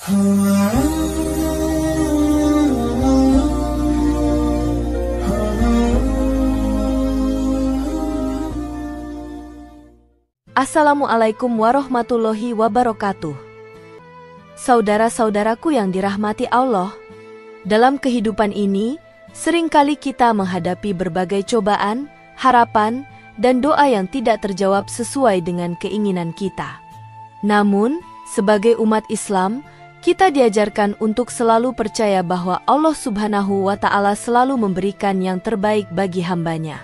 Assalamualaikum warahmatullahi wabarakatuh. Saudara-saudaraku yang dirahmati Allah, dalam kehidupan ini, seringkali kita menghadapi berbagai cobaan, harapan, dan doa yang tidak terjawab sesuai dengan keinginan kita. Namun, sebagai umat Islam, kita diajarkan untuk selalu percaya bahwa Allah Subhanahu wa Ta'ala selalu memberikan yang terbaik bagi hambanya.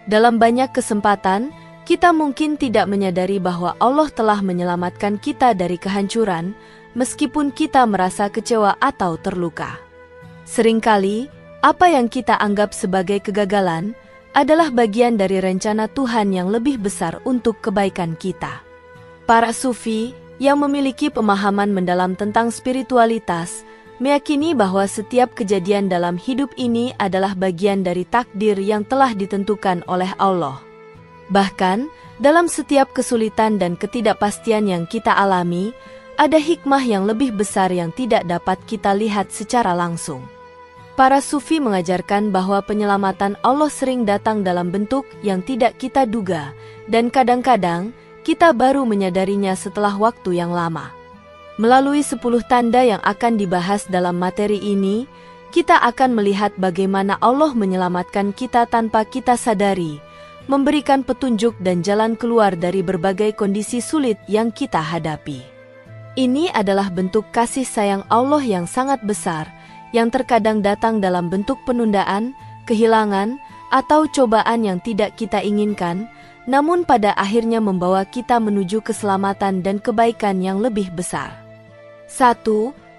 Dalam banyak kesempatan, kita mungkin tidak menyadari bahwa Allah telah menyelamatkan kita dari kehancuran, meskipun kita merasa kecewa atau terluka. Seringkali, apa yang kita anggap sebagai kegagalan adalah bagian dari rencana Tuhan yang lebih besar untuk kebaikan kita. Para sufi yang memiliki pemahaman mendalam tentang spiritualitas meyakini bahwa setiap kejadian dalam hidup ini adalah bagian dari takdir yang telah ditentukan oleh Allah. Bahkan, dalam setiap kesulitan dan ketidakpastian yang kita alami, ada hikmah yang lebih besar yang tidak dapat kita lihat secara langsung. Para sufi mengajarkan bahwa penyelamatan Allah sering datang dalam bentuk yang tidak kita duga, dan kadang-kadang kita baru menyadarinya setelah waktu yang lama. Melalui 10 tanda yang akan dibahas dalam materi ini, kita akan melihat bagaimana Allah menyelamatkan kita tanpa kita sadari, memberikan petunjuk dan jalan keluar dari berbagai kondisi sulit yang kita hadapi. Ini adalah bentuk kasih sayang Allah yang sangat besar, yang terkadang datang dalam bentuk penundaan, kehilangan, atau cobaan yang tidak kita inginkan, namun pada akhirnya membawa kita menuju keselamatan dan kebaikan yang lebih besar. 1.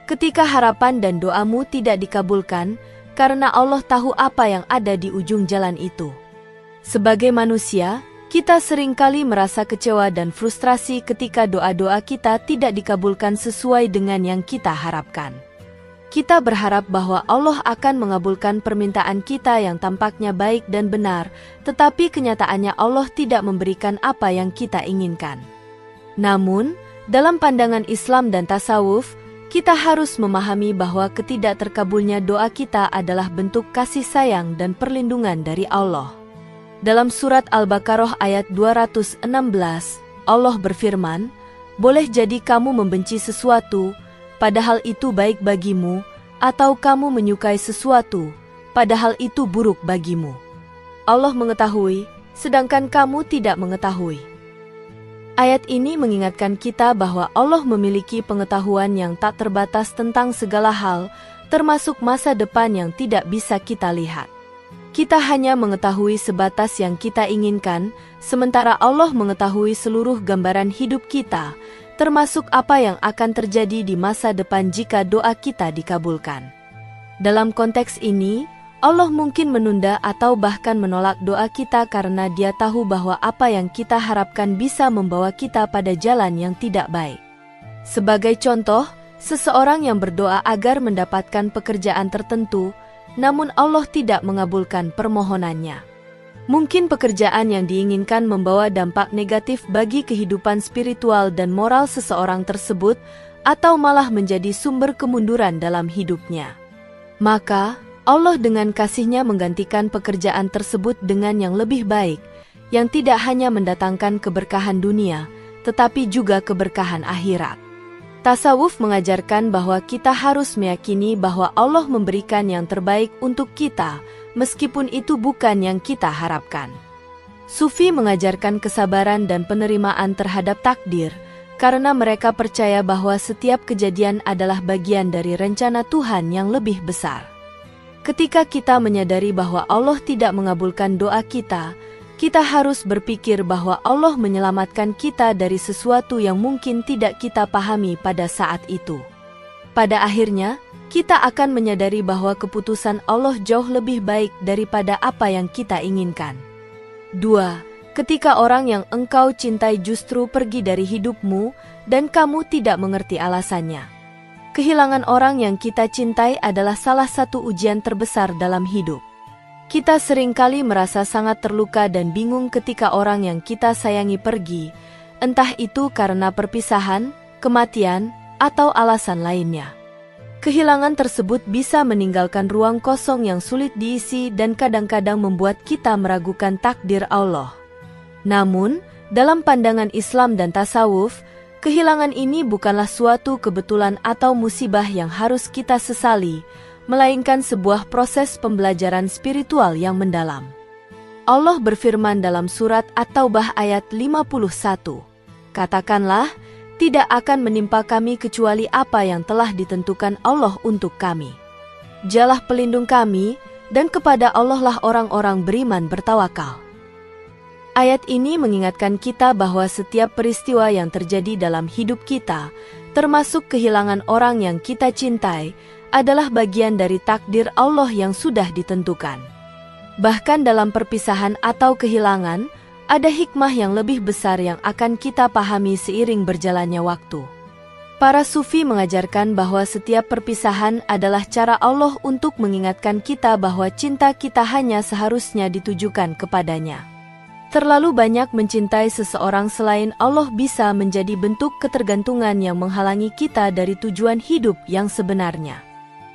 Ketika harapan dan doamu tidak dikabulkan, karena Allah tahu apa yang ada di ujung jalan itu. Sebagai manusia, kita seringkali merasa kecewa dan frustrasi ketika doa-doa kita tidak dikabulkan sesuai dengan yang kita harapkan. Kita berharap bahwa Allah akan mengabulkan permintaan kita yang tampaknya baik dan benar, tetapi kenyataannya Allah tidak memberikan apa yang kita inginkan. Namun, dalam pandangan Islam dan tasawuf, kita harus memahami bahwa ketidakterkabulnya doa kita adalah bentuk kasih sayang dan perlindungan dari Allah. Dalam surat Al-Baqarah ayat 216, Allah berfirman, "Boleh jadi kamu membenci sesuatu, padahal itu baik bagimu, atau kamu menyukai sesuatu, padahal itu buruk bagimu. Allah mengetahui, sedangkan kamu tidak mengetahui." Ayat ini mengingatkan kita bahwa Allah memiliki pengetahuan yang tak terbatas tentang segala hal, termasuk masa depan yang tidak bisa kita lihat. Kita hanya mengetahui sebatas yang kita inginkan, sementara Allah mengetahui seluruh gambaran hidup kita, termasuk apa yang akan terjadi di masa depan jika doa kita dikabulkan. Dalam konteks ini, Allah mungkin menunda atau bahkan menolak doa kita karena Dia tahu bahwa apa yang kita harapkan bisa membawa kita pada jalan yang tidak baik. Sebagai contoh, seseorang yang berdoa agar mendapatkan pekerjaan tertentu, namun Allah tidak mengabulkan permohonannya. Mungkin pekerjaan yang diinginkan membawa dampak negatif bagi kehidupan spiritual dan moral seseorang tersebut, atau malah menjadi sumber kemunduran dalam hidupnya. Maka, Allah dengan kasih-Nya menggantikan pekerjaan tersebut dengan yang lebih baik, yang tidak hanya mendatangkan keberkahan dunia, tetapi juga keberkahan akhirat. Tasawuf mengajarkan bahwa kita harus meyakini bahwa Allah memberikan yang terbaik untuk kita, meskipun itu bukan yang kita harapkan. Sufi mengajarkan kesabaran dan penerimaan terhadap takdir, karena mereka percaya bahwa setiap kejadian adalah bagian dari rencana Tuhan yang lebih besar. Ketika kita menyadari bahwa Allah tidak mengabulkan doa kita, kita harus berpikir bahwa Allah menyelamatkan kita dari sesuatu yang mungkin tidak kita pahami pada saat itu. Pada akhirnya, kita akan menyadari bahwa keputusan Allah jauh lebih baik daripada apa yang kita inginkan. 2. Ketika orang yang engkau cintai justru pergi dari hidupmu dan kamu tidak mengerti alasannya. Kehilangan orang yang kita cintai adalah salah satu ujian terbesar dalam hidup. Kita seringkali merasa sangat terluka dan bingung ketika orang yang kita sayangi pergi, entah itu karena perpisahan, kematian, atau alasan lainnya. Kehilangan tersebut bisa meninggalkan ruang kosong yang sulit diisi dan kadang-kadang membuat kita meragukan takdir Allah. Namun, dalam pandangan Islam dan tasawuf, kehilangan ini bukanlah suatu kebetulan atau musibah yang harus kita sesali, melainkan sebuah proses pembelajaran spiritual yang mendalam. Allah berfirman dalam surat At-Taubah ayat 51, "Katakanlah, tidak akan menimpa kami kecuali apa yang telah ditentukan Allah untuk kami. Dialah pelindung kami, dan kepada Allah lah orang-orang beriman bertawakal." Ayat ini mengingatkan kita bahwa setiap peristiwa yang terjadi dalam hidup kita, termasuk kehilangan orang yang kita cintai, adalah bagian dari takdir Allah yang sudah ditentukan. Bahkan dalam perpisahan atau kehilangan, ada hikmah yang lebih besar yang akan kita pahami seiring berjalannya waktu. Para sufi mengajarkan bahwa setiap perpisahan adalah cara Allah untuk mengingatkan kita bahwa cinta kita hanya seharusnya ditujukan kepadanya. Terlalu banyak mencintai seseorang selain Allah bisa menjadi bentuk ketergantungan yang menghalangi kita dari tujuan hidup yang sebenarnya.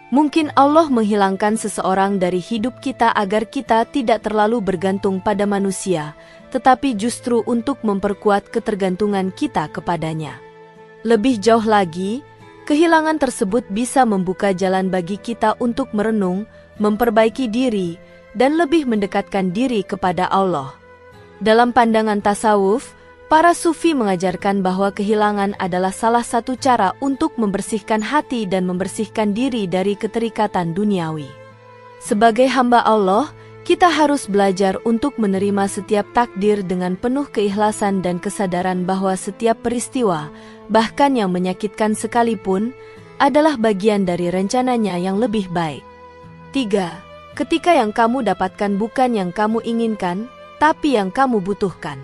Mungkin Allah menghilangkan seseorang dari hidup kita agar kita tidak terlalu bergantung pada manusia, tetapi justru untuk memperkuat ketergantungan kita kepadanya. Lebih jauh lagi, kehilangan tersebut bisa membuka jalan bagi kita untuk merenung, memperbaiki diri, dan lebih mendekatkan diri kepada Allah. Dalam pandangan tasawuf, para sufi mengajarkan bahwa kehilangan adalah salah satu cara untuk membersihkan hati dan membersihkan diri dari keterikatan duniawi. Sebagai hamba Allah, kita harus belajar untuk menerima setiap takdir dengan penuh keikhlasan dan kesadaran bahwa setiap peristiwa, bahkan yang menyakitkan sekalipun, adalah bagian dari rencananya yang lebih baik. 3. Ketika yang kamu dapatkan bukan yang kamu inginkan, tapi yang kamu butuhkan.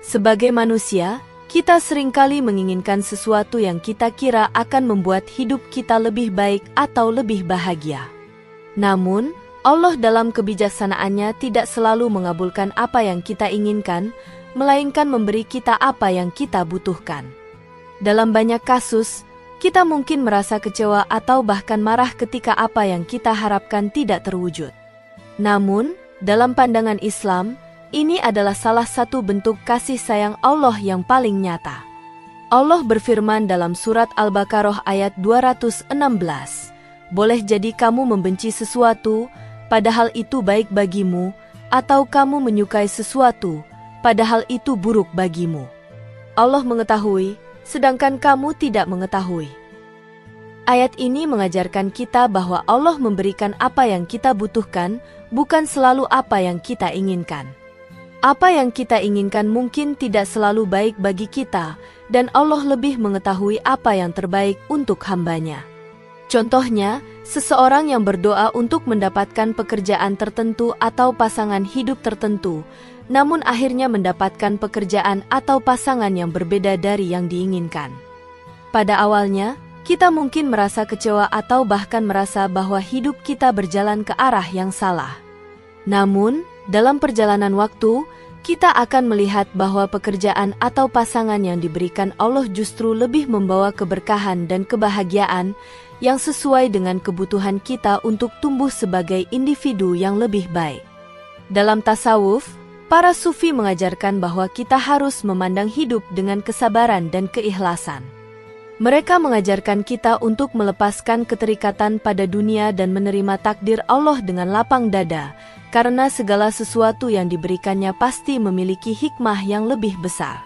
Sebagai manusia, kita seringkali menginginkan sesuatu yang kita kira akan membuat hidup kita lebih baik atau lebih bahagia. Namun, Allah dalam kebijaksanaannya tidak selalu mengabulkan apa yang kita inginkan, melainkan memberi kita apa yang kita butuhkan. Dalam banyak kasus, kita mungkin merasa kecewa atau bahkan marah ketika apa yang kita harapkan tidak terwujud. Namun, dalam pandangan Islam, ini adalah salah satu bentuk kasih sayang Allah yang paling nyata. Allah berfirman dalam surat Al-Baqarah ayat 216, "Boleh jadi kamu membenci sesuatu, padahal itu baik bagimu, atau kamu menyukai sesuatu, padahal itu buruk bagimu. Allah mengetahui, sedangkan kamu tidak mengetahui." Ayat ini mengajarkan kita bahwa Allah memberikan apa yang kita butuhkan, bukan selalu apa yang kita inginkan. Apa yang kita inginkan mungkin tidak selalu baik bagi kita, dan Allah lebih mengetahui apa yang terbaik untuk hambanya. Contohnya, seseorang yang berdoa untuk mendapatkan pekerjaan tertentu atau pasangan hidup tertentu, namun akhirnya mendapatkan pekerjaan atau pasangan yang berbeda dari yang diinginkan. Pada awalnya, kita mungkin merasa kecewa atau bahkan merasa bahwa hidup kita berjalan ke arah yang salah. Namun, dalam perjalanan waktu, kita akan melihat bahwa pekerjaan atau pasangan yang diberikan Allah justru lebih membawa keberkahan dan kebahagiaan yang sesuai dengan kebutuhan kita untuk tumbuh sebagai individu yang lebih baik. Dalam tasawuf, para sufi mengajarkan bahwa kita harus memandang hidup dengan kesabaran dan keikhlasan. Mereka mengajarkan kita untuk melepaskan keterikatan pada dunia dan menerima takdir Allah dengan lapang dada, karena segala sesuatu yang diberikannya pasti memiliki hikmah yang lebih besar.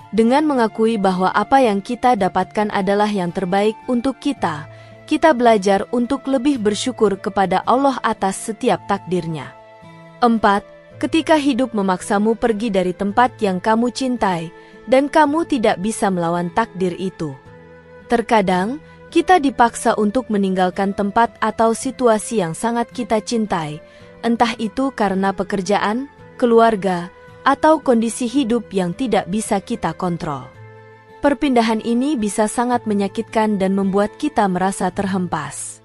Dengan mengakui bahwa apa yang kita dapatkan adalah yang terbaik untuk kita, kita belajar untuk lebih bersyukur kepada Allah atas setiap takdirnya. 4. Ketika hidup memaksamu pergi dari tempat yang kamu cintai, dan kamu tidak bisa melawan takdir itu. Terkadang, kita dipaksa untuk meninggalkan tempat atau situasi yang sangat kita cintai, entah itu karena pekerjaan, keluarga, atau kondisi hidup yang tidak bisa kita kontrol. Perpindahan ini bisa sangat menyakitkan dan membuat kita merasa terhempas.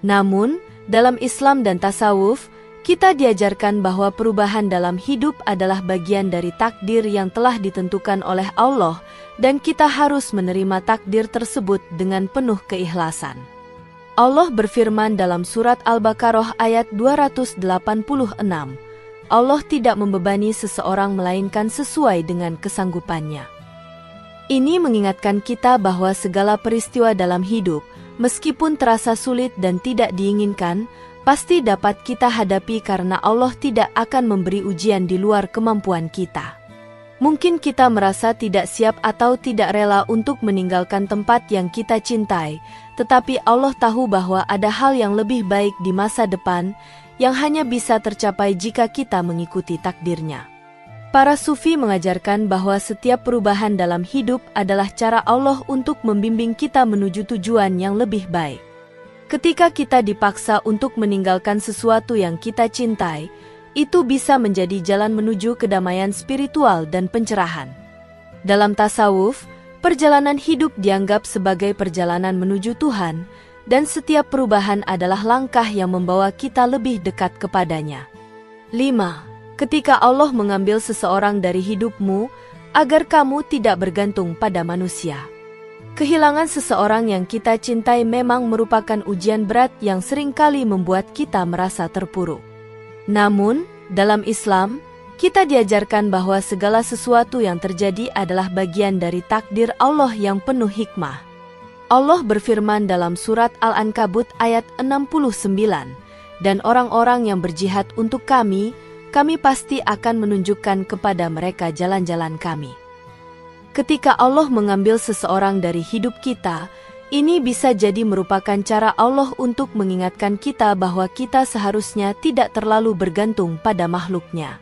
Namun, dalam Islam dan tasawuf, kita diajarkan bahwa perubahan dalam hidup adalah bagian dari takdir yang telah ditentukan oleh Allah, dan kita harus menerima takdir tersebut dengan penuh keikhlasan. Allah berfirman dalam surat Al-Baqarah ayat 286, Allah tidak membebani seseorang melainkan sesuai dengan kesanggupannya. Ini mengingatkan kita bahwa segala peristiwa dalam hidup, meskipun terasa sulit dan tidak diinginkan, pasti dapat kita hadapi karena Allah tidak akan memberi ujian di luar kemampuan kita. Mungkin kita merasa tidak siap atau tidak rela untuk meninggalkan tempat yang kita cintai, tetapi Allah tahu bahwa ada hal yang lebih baik di masa depan yang hanya bisa tercapai jika kita mengikuti takdirnya. Para sufi mengajarkan bahwa setiap perubahan dalam hidup adalah cara Allah untuk membimbing kita menuju tujuan yang lebih baik. Ketika kita dipaksa untuk meninggalkan sesuatu yang kita cintai, itu bisa menjadi jalan menuju kedamaian spiritual dan pencerahan. Dalam tasawuf, perjalanan hidup dianggap sebagai perjalanan menuju Tuhan, dan setiap perubahan adalah langkah yang membawa kita lebih dekat kepadanya. 5. Ketika Allah mengambil seseorang dari hidupmu, agar kamu tidak bergantung pada manusia. Kehilangan seseorang yang kita cintai memang merupakan ujian berat yang seringkali membuat kita merasa terpuruk. Namun, dalam Islam, kita diajarkan bahwa segala sesuatu yang terjadi adalah bagian dari takdir Allah yang penuh hikmah. Allah berfirman dalam surat Al-Ankabut ayat 69, dan orang-orang yang berjihad untuk kami pasti akan menunjukkan kepada mereka jalan-jalan kami. Ketika Allah mengambil seseorang dari hidup kita, ini bisa jadi merupakan cara Allah untuk mengingatkan kita bahwa kita seharusnya tidak terlalu bergantung pada makhluknya.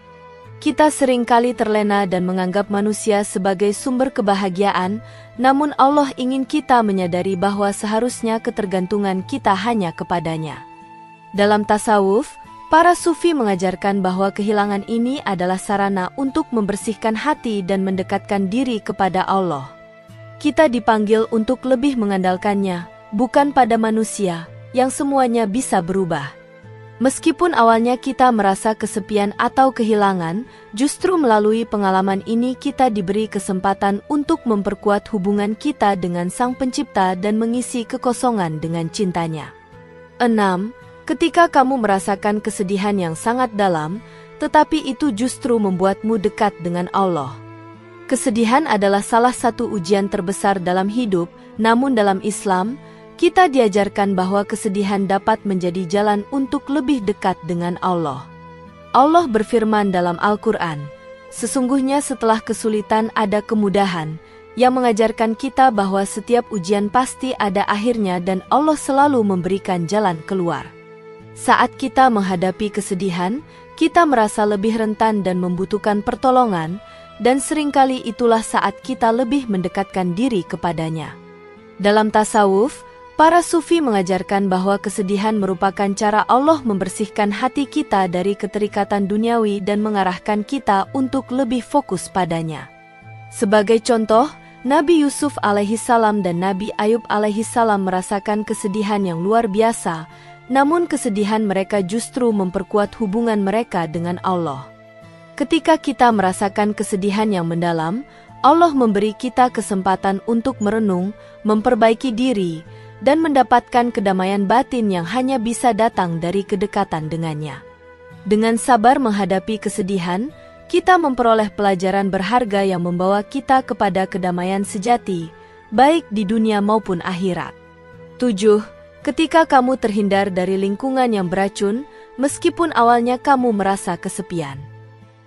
Kita seringkali terlena dan menganggap manusia sebagai sumber kebahagiaan, namun Allah ingin kita menyadari bahwa seharusnya ketergantungan kita hanya kepadanya. Dalam tasawuf, para sufi mengajarkan bahwa kehilangan ini adalah sarana untuk membersihkan hati dan mendekatkan diri kepada Allah. Kita dipanggil untuk lebih mengandalkannya, bukan pada manusia, yang semuanya bisa berubah. Meskipun awalnya kita merasa kesepian atau kehilangan, justru melalui pengalaman ini kita diberi kesempatan untuk memperkuat hubungan kita dengan Sang Pencipta dan mengisi kekosongan dengan cintanya. 6. Ketika kamu merasakan kesedihan yang sangat dalam, tetapi itu justru membuatmu dekat dengan Allah. Kesedihan adalah salah satu ujian terbesar dalam hidup, namun dalam Islam, kita diajarkan bahwa kesedihan dapat menjadi jalan untuk lebih dekat dengan Allah. Allah berfirman dalam Al-Quran, sesungguhnya setelah kesulitan ada kemudahan, yang mengajarkan kita bahwa setiap ujian pasti ada akhirnya dan Allah selalu memberikan jalan keluar. Saat kita menghadapi kesedihan, kita merasa lebih rentan dan membutuhkan pertolongan, dan seringkali itulah saat kita lebih mendekatkan diri kepadanya. Dalam tasawuf, para sufi mengajarkan bahwa kesedihan merupakan cara Allah membersihkan hati kita dari keterikatan duniawi dan mengarahkan kita untuk lebih fokus padanya. Sebagai contoh, Nabi Yusuf alaihissalam dan Nabi Ayub alaihissalam merasakan kesedihan yang luar biasa, namun kesedihan mereka justru memperkuat hubungan mereka dengan Allah. Ketika kita merasakan kesedihan yang mendalam, Allah memberi kita kesempatan untuk merenung, memperbaiki diri, dan mendapatkan kedamaian batin yang hanya bisa datang dari kedekatan dengannya. Dengan sabar menghadapi kesedihan, kita memperoleh pelajaran berharga yang membawa kita kepada kedamaian sejati, baik di dunia maupun akhirat. 7. Ketika kamu terhindar dari lingkungan yang beracun, meskipun awalnya kamu merasa kesepian.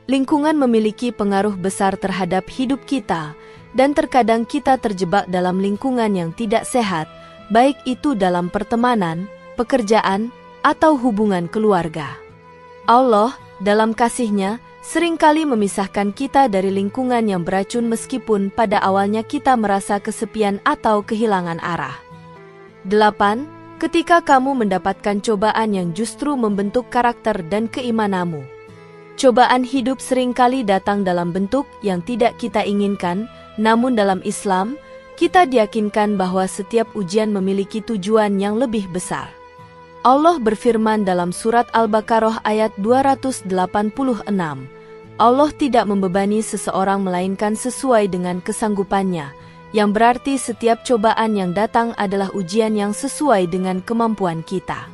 Lingkungan memiliki pengaruh besar terhadap hidup kita, dan terkadang kita terjebak dalam lingkungan yang tidak sehat, baik itu dalam pertemanan, pekerjaan, atau hubungan keluarga. Allah, dalam kasih-Nya, seringkali memisahkan kita dari lingkungan yang beracun meskipun pada awalnya kita merasa kesepian atau kehilangan arah. 8. Ketika kamu mendapatkan cobaan yang justru membentuk karakter dan keimananmu. Cobaan hidup seringkali datang dalam bentuk yang tidak kita inginkan, namun dalam Islam, kita diyakinkan bahwa setiap ujian memiliki tujuan yang lebih besar. Allah berfirman dalam surat Al-Baqarah ayat 286, Allah tidak membebani seseorang melainkan sesuai dengan kesanggupannya, yang berarti setiap cobaan yang datang adalah ujian yang sesuai dengan kemampuan kita.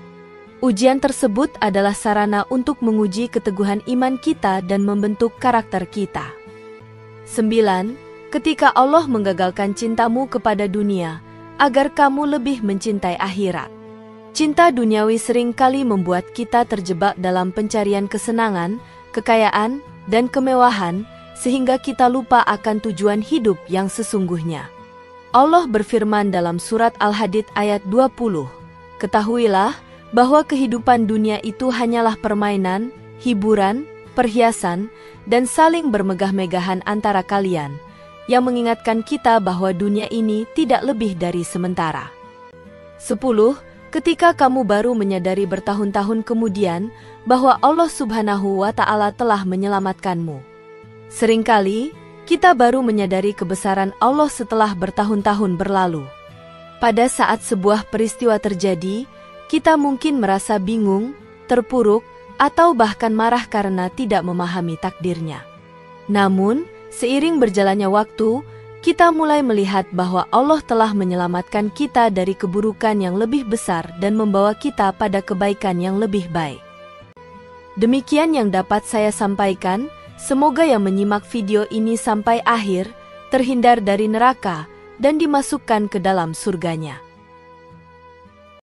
Ujian tersebut adalah sarana untuk menguji keteguhan iman kita dan membentuk karakter kita. 9. Ketika Allah menggagalkan cintamu kepada dunia, agar kamu lebih mencintai akhirat. Cinta duniawi seringkali membuat kita terjebak dalam pencarian kesenangan, kekayaan, dan kemewahan, sehingga kita lupa akan tujuan hidup yang sesungguhnya. Allah berfirman dalam surat Al-Hadid ayat 20, "Ketahuilah bahwa kehidupan dunia itu hanyalah permainan, hiburan, perhiasan, dan saling bermegah-megahan antara kalian, yang mengingatkan kita bahwa dunia ini tidak lebih dari sementara." 10. Ketika kamu baru menyadari bertahun-tahun kemudian bahwa Allah Subhanahu wa Ta'ala telah menyelamatkanmu. Seringkali, kita baru menyadari kebesaran Allah setelah bertahun-tahun berlalu. Pada saat sebuah peristiwa terjadi, kita mungkin merasa bingung, terpuruk, atau bahkan marah karena tidak memahami takdirnya. Namun, seiring berjalannya waktu, kita mulai melihat bahwa Allah telah menyelamatkan kita dari keburukan yang lebih besar dan membawa kita pada kebaikan yang lebih baik. Demikian yang dapat saya sampaikan, semoga yang menyimak video ini sampai akhir, terhindar dari neraka, dan dimasukkan ke dalam surganya.